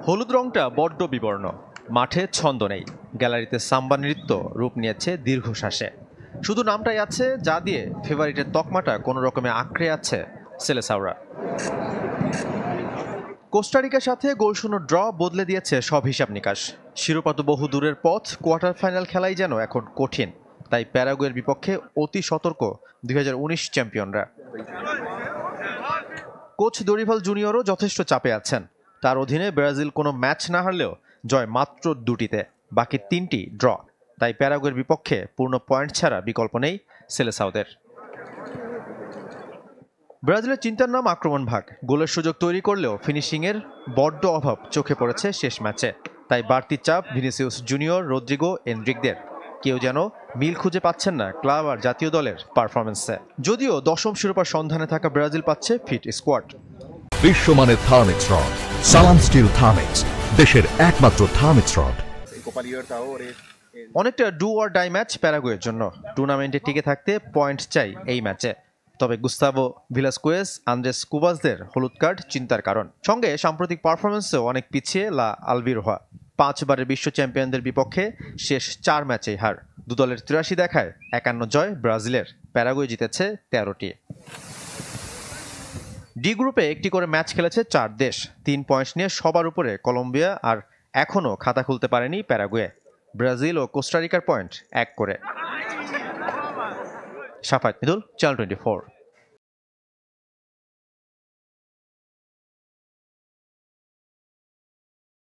হলুদ রংটা বড্ড বিবর্ণ, মাঠে ছন্দ নেই, গ্যালারিতে সাম্বা নৃত্য রূপ নিয়েছে দীর্ঘশ্বাসে। শুধু নামটাই আছে যা দিয়ে ফেভারিটের তকমাটা কোনো রকমে আঁকড়ে আছে সেলেসাওরা। কোস্টারিকার সাথে গোলশূন্য ড্র বদলে দিয়েছে সব হিসাব নিকাশ। শিরোপা তো বহু দূরের পথ, কোয়ার্টার ফাইনাল খেলাই যেন এখন কঠিন। তাই প্যারাগুয়ের বিপক্ষে অতি সতর্ক 2019 চ্যাম্পিয়নরা। কোচ দরিভাল জুনিয়রও যথেষ্ট চাপে আছেন। তার অধীনে ব্রাজিল কোনো ম্যাচ না হারলেও জয় মাত্র 2টিতে, বাকি 3টি ড্র। তাই প্যারাগুয়ের বিপক্ষে পূর্ণ পয়েন্ট ছাড়া বিকল্প নেই সেলেসাওদের। ব্রাজিলের চিন্তার নাম আক্রমণ ভাগ। গোলের সুযোগ তৈরি করলেও ফিনিশিংয়ের বড্ড অভাব চোখে পড়েছে শেষ ম্যাচে। তাই বাড়তি চাপ ভিনিসিয়াস জুনিয়র, রদ্রিগো, এনরিকদের। কেউ যেন মিল খুঁজে পাচ্ছেন না ক্লাব আর জাতীয় দলের পারফরমেন্সে। যদিও 10ম শিরোপার সন্ধানে থাকা ব্রাজিল পাচ্ছে ফিট স্কোয়াড। বিশ্বমানের থার্মিক্স রড, সালাম স্টিল থার্মিক্স, দেশের একমাত্র থার্মিক্স রড। অনেকটা ডু অর ডাই ম্যাচ প্যারাগুয়ের জন্য। টুর্নামেন্টে টিকে থাকতে পয়েন্ট চাই এই ম্যাচে। তবে গুস্তাভো ভিলাস্কুয়েস, আন্দ্রেস কুবাসদের হলুদ কার্ড চিন্তার কারণ। সঙ্গে সাম্প্রতিক পারফরমেন্সেও অনেক পিছিয়ে লা আলবিরোহা। 5 বারের বিশ্ব চ্যাম্পিয়নদের বিপক্ষে শেষ 4 ম্যাচেই হার। দু দলের 83 দেখায় 51 জয় ব্রাজিলের। প্যারাগুয়ে জিতেছে 13টি। ডি গ্রুপে একটি করে ম্যাচ খেলেছে 4 দেশ। 3 পয়েন্ট নিয়ে সবার উপরে কলম্বিয়া, আর এখনও খাতা খুলতে পারেনি প্যারাগুয়ে। ব্রাজিল ও কোস্টারিকার পয়েন্ট 1 করে। সাফায়েত মিদুল, চ্যানেল 24।